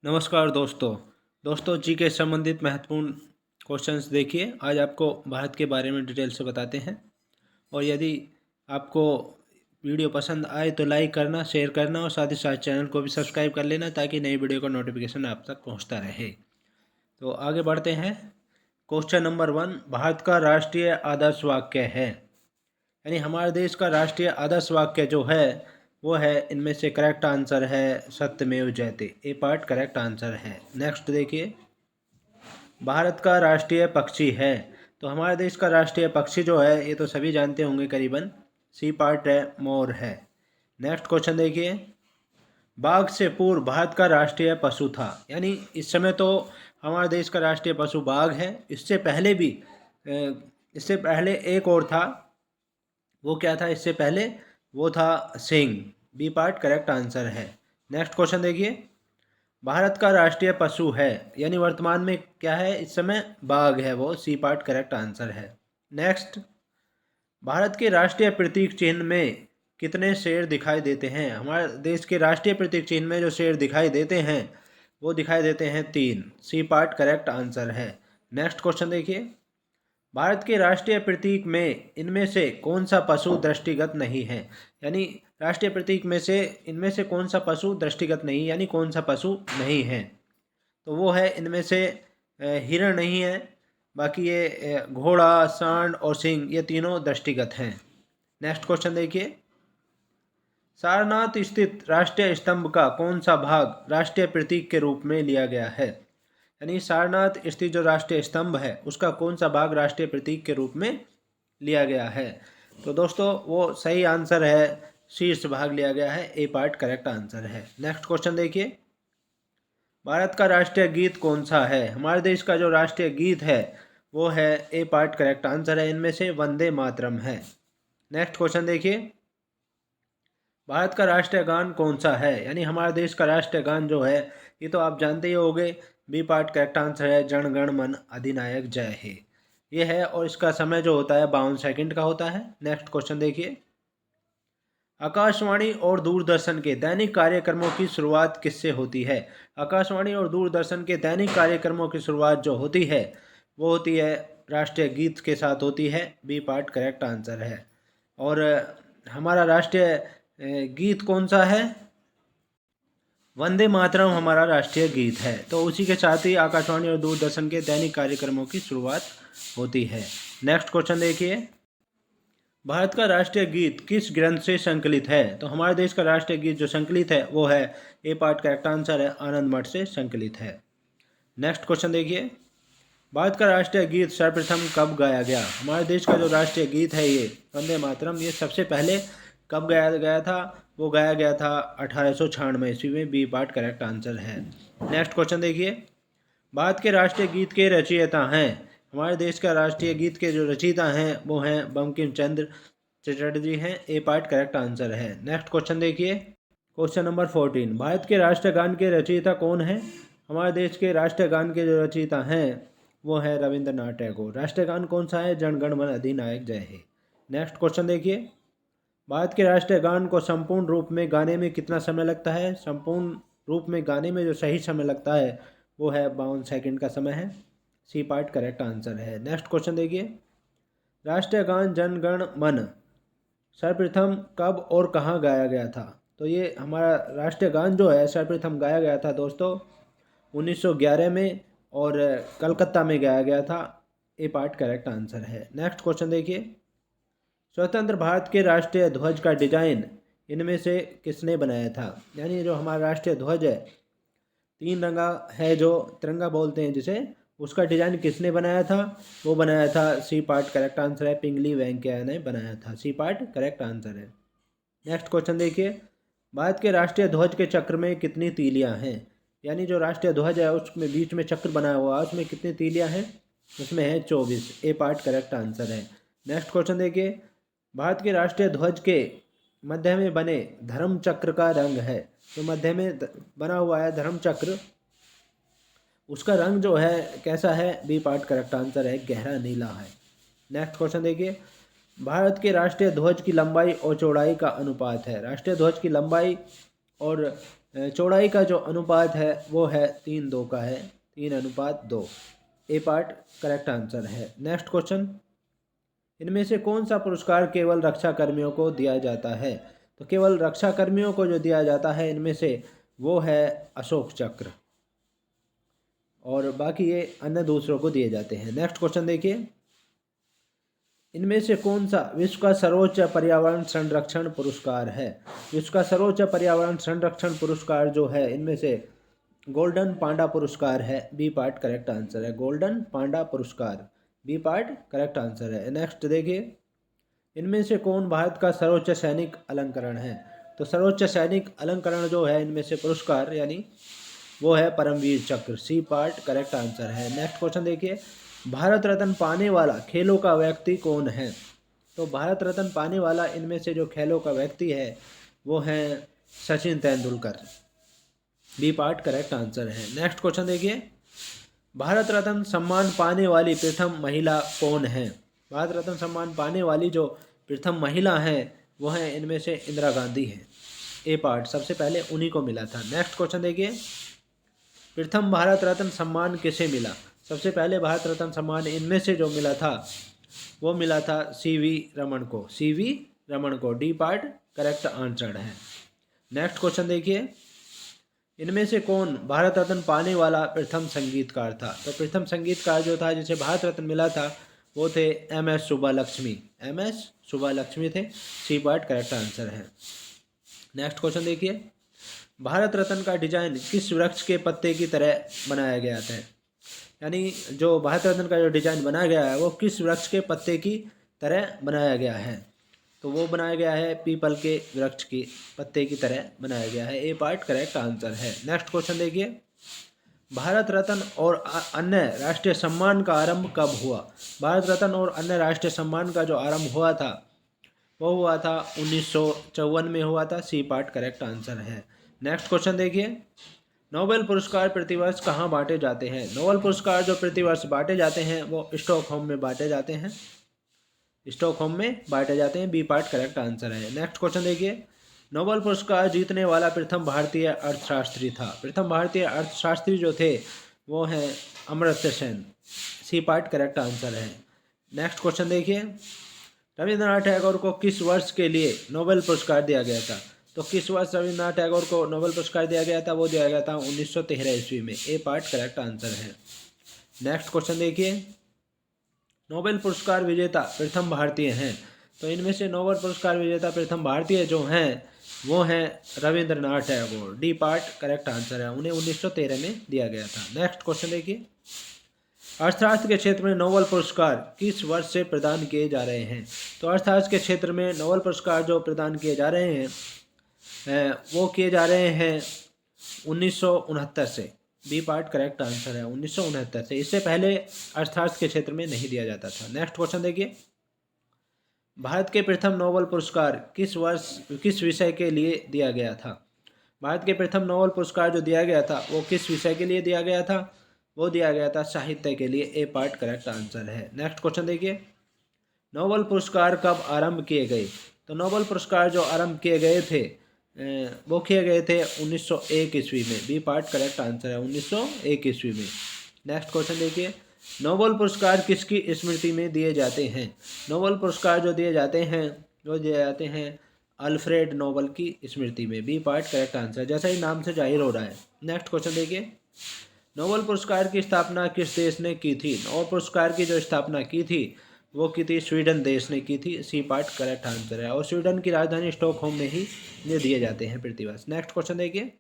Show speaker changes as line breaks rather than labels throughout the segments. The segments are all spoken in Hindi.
नमस्कार दोस्तों जी के संबंधित महत्वपूर्ण क्वेश्चंस देखिए। आज आपको भारत के बारे में डिटेल से बताते हैं। और यदि आपको वीडियो पसंद आए तो लाइक करना, शेयर करना और साथ ही साथ चैनल को भी सब्सक्राइब कर लेना ताकि नई वीडियो का नोटिफिकेशन आप तक पहुंचता रहे। तो आगे बढ़ते हैं। क्वेश्चन नंबर 1, भारत का राष्ट्रीय आदर्श वाक्य है, यानी हमारे देश का राष्ट्रीय आदर्श वाक्य जो है वो है, इनमें से करेक्ट आंसर है सत्यमेव जयते। ए पार्ट करेक्ट आंसर है। नेक्स्ट देखिए, भारत का राष्ट्रीय पक्षी है। तो हमारे देश का राष्ट्रीय पक्षी जो है ये तो सभी जानते होंगे करीबन। सी पार्ट है, मोर है। नेक्स्ट क्वेश्चन देखिए, बाघ से पूर्व भारत का राष्ट्रीय पशु था, यानी इस समय तो हमारे देश का राष्ट्रीय पशु बाघ है। इससे पहले भी इससे पहले एक और था। वो क्या था इससे पहले? वो था Singh. B part correct answer है। नेक्स्ट क्वेश्चन देखिए, भारत का राष्ट्रीय पशु है, यानी वर्तमान में क्या है इस समय? बाघ है वो। सी पार्ट करेक्ट आंसर है। नेक्स्ट, भारत के राष्ट्रीय प्रतीक चिन्ह में कितने शेर दिखाई देते हैं? हमारे देश के राष्ट्रीय प्रतीक चिन्ह में जो शेर दिखाई देते हैं वो दिखाई देते हैं 3। सी पार्ट करेक्ट आंसर है। नेक्स्ट क्वेश्चन देखिए, भारत के राष्ट्रीय प्रतीक में इनमें से कौन सा पशु दृष्टिगत नहीं है? यानी राष्ट्रीय प्रतीक में से इनमें से कौन सा पशु दृष्टिगत नहीं, यानी कौन सा पशु नहीं है? तो वो है इनमें से हिरण नहीं है, बाकी ये घोड़ा, सांड और सिंह ये तीनों दृष्टिगत हैं। नेक्स्ट क्वेश्चन देखिए, सारनाथ स्थित राष्ट्रीय स्तंभ का कौन सा भाग राष्ट्रीय प्रतीक के रूप में लिया गया है? यानी सारनाथ स्थित जो राष्ट्रीय स्तंभ है उसका कौन सा भाग राष्ट्रीय प्रतीक के रूप में लिया गया है? तो दोस्तों वो सही आंसर है, शीर्ष भाग लिया गया है। ए पार्ट करेक्ट आंसर है। नेक्स्ट क्वेश्चन देखिए, भारत का राष्ट्रीय गीत कौन सा है? हमारे देश का जो राष्ट्रीय गीत है वो है, ए पार्ट करेक्ट आंसर है, इनमें से वंदे मातरम है। नेक्स्ट क्वेश्चन देखिए, भारत का राष्ट्रीय गान कौन सा है? यानी हमारे देश का राष्ट्रीय गान जो है ये तो आप जानते ही होंगे। बी पार्ट करेक्ट आंसर है, जन गण मन अधिनायक जय हे। ये है, और इसका समय जो होता है 52 सेकंड का होता है। नेक्स्ट क्वेश्चन देखिए, आकाशवाणी और दूरदर्शन के दैनिक कार्यक्रमों की शुरुआत किससे होती है? आकाशवाणी और दूरदर्शन के दैनिक कार्यक्रमों की शुरुआत जो होती है वो होती है राष्ट्रीय गीत के साथ होती है। बी पार्ट करेक्ट आंसर है। और हमारा राष्ट्रीय गीत कौन सा है? वंदे मातरम हमारा राष्ट्रीय गीत है। तो उसी के साथ ही आकाशवाणी और दूरदर्शन के दैनिक कार्यक्रमों की शुरुआत होती है। नेक्स्ट क्वेश्चन देखिए, भारत का राष्ट्रीय गीत किस ग्रंथ से संकलित है? तो हमारे देश का राष्ट्रीय गीत जो संकलित है वो है, ए पार्ट करेक्ट आंसर है, आनंद मठ से संकलित है। नेक्स्ट क्वेश्चन देखिए, भारत का राष्ट्रीय गीत सर्वप्रथम कब गाया गया? हमारे देश का जो राष्ट्रीय गीत है ये वंदे मातरम, ये सबसे पहले कब गाया गया था? वो गाया गया था 1896 ईस्वी में। बी पार्ट करेक्ट आंसर है। नेक्स्ट क्वेश्चन देखिए, भारत के राष्ट्रीय गीत के रचयिता हैं? हमारे देश का राष्ट्रीय गीत के जो रचयिता हैं वो हैं बंकिम चंद्र चटर्जी हैं। ए पार्ट करेक्ट आंसर है। नेक्स्ट क्वेश्चन देखिए, क्वेश्चन नंबर 14, भारत के राष्ट्रीय गान के रचयिता कौन है? हमारे देश के राष्ट्रीय गान के जो रचयिता हैं वो है रविंद्रनाथ टैगोर। राष्ट्रीय गान कौन सा है? जन गण मन अधिनायक जय हे। नेक्स्ट क्वेश्चन देखिए, भारत के राष्ट्रीय गान को संपूर्ण रूप में गाने में कितना समय लगता है? संपूर्ण रूप में गाने में जो सही समय लगता है वो है 52 सेकंड का समय है। सी पार्ट करेक्ट आंसर है। नेक्स्ट क्वेश्चन देखिए, राष्ट्रीय गान जन गण मन सर्वप्रथम कब और कहाँ गाया गया था? तो ये हमारा राष्ट्रीय गान जो है सर्वप्रथम गाया गया था दोस्तों 1911 में, और कलकत्ता में गाया गया था। ए पार्ट करेक्ट आंसर है। नेक्स्ट क्वेश्चन देखिए, स्वतंत्र भारत के राष्ट्रीय ध्वज का डिजाइन इनमें से किसने बनाया था? यानी जो हमारा राष्ट्रीय ध्वज है 3 रंगा है, जो तिरंगा बोलते हैं जिसे, उसका डिजाइन किसने बनाया था? वो बनाया था, सी पार्ट करेक्ट आंसर है, पिंगली वेंकैया ने बनाया था। सी पार्ट करेक्ट आंसर है। नेक्स्ट क्वेश्चन देखिए, भारत के राष्ट्रीय ध्वज के चक्र में कितनी तीलियां हैं? यानी जो राष्ट्रीय ध्वज है उसमें बीच में चक्र बनाया हुआ है, उसमें कितनी तीलियां हैं? उसमें है 24। ए पार्ट करेक्ट आंसर है। नेक्स्ट क्वेश्चन देखिए, भारत के राष्ट्रीय ध्वज के मध्य में बने धर्म चक्र का रंग है? तो मध्य में बना हुआ है धर्म चक्र, उसका रंग जो है कैसा है? बी पार्ट करेक्ट आंसर है, गहरा नीला है। नेक्स्ट क्वेश्चन देखिए, भारत के राष्ट्रीय ध्वज की लंबाई और चौड़ाई का अनुपात है? राष्ट्रीय ध्वज की लंबाई और चौड़ाई का जो अनुपात है वो है 3:2 का है, 3:2। ए पार्ट करेक्ट आंसर है। नेक्स्ट क्वेश्चन, इनमें से कौन सा पुरस्कार केवल रक्षा कर्मियों को दिया जाता है? तो केवल रक्षा कर्मियों को जो दिया जाता है इनमें से वो है अशोक चक्र, और बाकी ये अन्य दूसरों को दिए जाते हैं। नेक्स्ट क्वेश्चन देखिए, इनमें से कौन सा विश्व का सर्वोच्च पर्यावरण संरक्षण पुरस्कार है? विश्व का सर्वोच्च पर्यावरण संरक्षण पुरस्कार जो है इनमें से गोल्डन पांडा पुरस्कार है। बी पार्ट करेक्ट आंसर है, गोल्डन पांडा पुरस्कार, बी पार्ट करेक्ट आंसर है। नेक्स्ट देखिए, इनमें से कौन भारत का सर्वोच्च सैनिक अलंकरण है? तो सर्वोच्च सैनिक अलंकरण जो है इनमें से पुरस्कार यानी वो है परमवीर चक्र, सी पार्ट करेक्ट आंसर है। नेक्स्ट क्वेश्चन देखिए, भारत रत्न पाने वाला खेलों का व्यक्ति कौन है? तो भारत रत्न पाने वाला इनमें से जो खेलों का व्यक्ति है वो है Sachin Tendulkar, B part correct answer है। नेक्स्ट क्वेश्चन देखिए, भारत रत्न सम्मान पाने वाली प्रथम महिला कौन है? भारत रत्न सम्मान पाने वाली जो प्रथम महिला है वो है इनमें से इंदिरा गांधी है, ए पार्ट सबसे पहले उन्हीं को मिला था। नेक्स्ट क्वेश्चन देखिए, प्रथम भारत रत्न सम्मान किसे मिला? सबसे पहले भारत रत्न सम्मान इनमें से जो मिला था वो मिला था सीवी रमन को, सीवी रमन को, डी पार्ट करेक्ट आंसर है। नेक्स्ट क्वेश्चन देखिए, इनमें से कौन भारत रत्न पाने वाला प्रथम संगीतकार था? तो प्रथम संगीतकार जो था जिसे भारत रत्न मिला था वो थे एम एस सुब्बालक्ष्मी, एम एस सुब्बालक्ष्मी थे, सी पार्ट करेक्ट आंसर है। नेक्स्ट क्वेश्चन देखिए, भारत रत्न का डिजाइन किस वृक्ष के पत्ते की तरह बनाया गया था? यानी जो भारत रत्न का जो डिजाइन बनाया गया है वो किस वृक्ष के पत्ते की तरह बनाया गया है? तो वो बनाया गया है पीपल के वृक्ष के पत्ते की तरह बनाया गया है, ए पार्ट करेक्ट आंसर है। नेक्स्ट क्वेश्चन देखिए, भारत रत्न और अन्य राष्ट्रीय सम्मान का आरंभ कब हुआ? भारत रत्न और अन्य राष्ट्रीय सम्मान का जो आरंभ हुआ था वो हुआ था 1954 में हुआ था, सी पार्ट करेक्ट आंसर है। नेक्स्ट क्वेश्चन देखिए, नोबेल पुरस्कार प्रतिवर्ष कहाँ बांटे जाते हैं? नोबेल पुरस्कार जो प्रतिवर्ष बांटे जाते हैं वो स्टॉकहोम में बांटे जाते हैं, स्टॉकहोम में बांटे जाते हैं, बी पार्ट करेक्ट आंसर है। नेक्स्ट क्वेश्चन देखिए, नोबेल पुरस्कार जीतने वाला प्रथम भारतीय अर्थशास्त्री था? प्रथम भारतीय अर्थशास्त्री जो थे वो हैं Amartya Sen, C part correct answer है। नेक्स्ट क्वेश्चन देखिए, रविंद्रनाथ टैगोर को किस वर्ष के लिए नोबेल पुरस्कार दिया गया था? तो किस वर्ष रविंद्रनाथ टैगोर को नोबेल पुरस्कार दिया गया था? वो दिया गया था 1913 ईस्वी में, ए पार्ट करेक्ट आंसर है। नेक्स्ट क्वेश्चन देखिए, नोबेल पुरस्कार विजेता प्रथम भारतीय हैं? तो इनमें से नोबेल पुरस्कार विजेता प्रथम भारतीय जो हैं वो हैं Rabindranath Tagore, D part correct answer है, उन्हें 1913 में दिया गया था। नेक्स्ट क्वेश्चन देखिए, अर्थशास्त्र के क्षेत्र में नोबेल पुरस्कार किस वर्ष से प्रदान किए जा रहे हैं? तो अर्थशास्त्र के क्षेत्र में नोबेल पुरस्कार जो प्रदान किए जा रहे हैं वो किए जा रहे हैं 1969 से, बी पार्ट करेक्ट आंसर है, 1969 से। इससे पहले अर्थशास्त्र के क्षेत्र में नहीं दिया जाता था। नेक्स्ट क्वेश्चन देखिए, भारत के प्रथम नोबेल पुरस्कार किस वर्ष किस विषय के लिए दिया गया था? भारत के प्रथम नोबेल पुरस्कार जो दिया गया था वो किस विषय के लिए दिया गया था? वो दिया गया था साहित्य के लिए, ए पार्ट करेक्ट आंसर है। नेक्स्ट क्वेश्चन देखिए, नोबेल पुरस्कार कब आरंभ किए गए? तो नोबेल पुरस्कार जो आरंभ किए गए थे वो किए गए थे 1901 ईस्वी में, बी पार्ट करेक्ट आंसर है, 1901 ईस्वी में। नेक्स्ट क्वेश्चन देखिए, नोबेल पुरस्कार किसकी स्मृति में दिए जाते हैं? नोबेल पुरस्कार जो दिए जाते हैं अल्फ्रेड नोबेल की स्मृति में, बी पार्ट करेक्ट आंसर, जैसा ही नाम से जाहिर हो रहा है। नेक्स्ट क्वेश्चन देखिए, नोबेल पुरस्कार की स्थापना किस देश ने की थी? नोबेल पुरस्कार की जो स्थापना की थी वो की थी स्वीडन देश ने की थी, सी पार्ट करेक्ट आंसर है, और स्वीडन की राजधानी स्टॉकहोम में ही ये दिए जाते हैं प्रतिवर्ष। नेक्स्ट क्वेश्चन देखिए,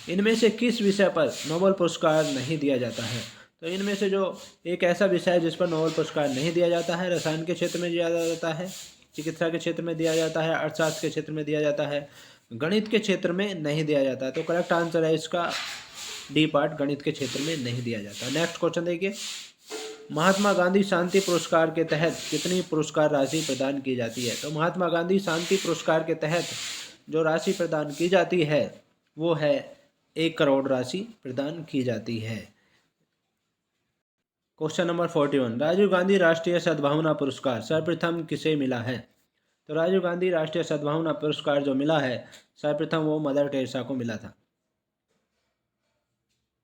इनमें से किस विषय पर नोबेल पुरस्कार नहीं दिया जाता है? तो इनमें से जो एक ऐसा विषय है जिस पर नोबेल पुरस्कार नहीं दिया जाता है, रसायन के क्षेत्र में दिया जाता है, चिकित्सा के क्षेत्र में दिया जाता है, अर्थशास्त्र के क्षेत्र में दिया जाता है, गणित के क्षेत्र में नहीं दिया जाता है। तो करेक्ट आंसर है इसका डी पार्ट, गणित के क्षेत्र में नहीं दिया जाता। नेक्स्ट क्वेश्चन देखिए, महात्मा गांधी शांति पुरस्कार के तहत कितनी पुरस्कार राशि प्रदान की जाती है? तो महात्मा गांधी शांति पुरस्कार के तहत जो राशि प्रदान की जाती है वो है 1 करोड़ राशि प्रदान की जाती है। क्वेश्चन नंबर 41, राजीव गांधी राष्ट्रीय सद्भावना पुरस्कार सर्वप्रथम किसे मिला है? तो राजीव गांधी राष्ट्रीय सद्भावना पुरस्कार जो मिला है सर्वप्रथम वो मदर टेरेसा को मिला था।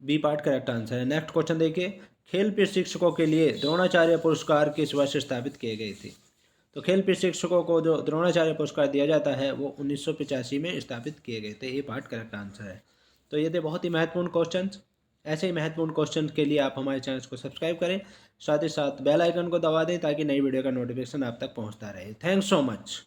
बी पार्ट करेक्ट आंसर है। नेक्स्ट क्वेश्चन देखिए, खेल प्रशिक्षकों के लिए द्रोणाचार्य पुरस्कार किस वर्ष स्थापित किए गए थे? तो खेल प्रशिक्षकों को जो द्रोणाचार्य पुरस्कार दिया जाता है वो 1985 में स्थापित किए गए थे। ये पार्ट करेक्ट आंसर है। तो ये थे बहुत ही महत्वपूर्ण क्वेश्चन। ऐसे ही महत्वपूर्ण क्वेश्चन के लिए आप हमारे चैनल को सब्सक्राइब करें, साथ ही साथ बेल आइकन को दबा दें ताकि नई वीडियो का नोटिफिकेशन आप तक पहुंचता रहे। Thanks so much.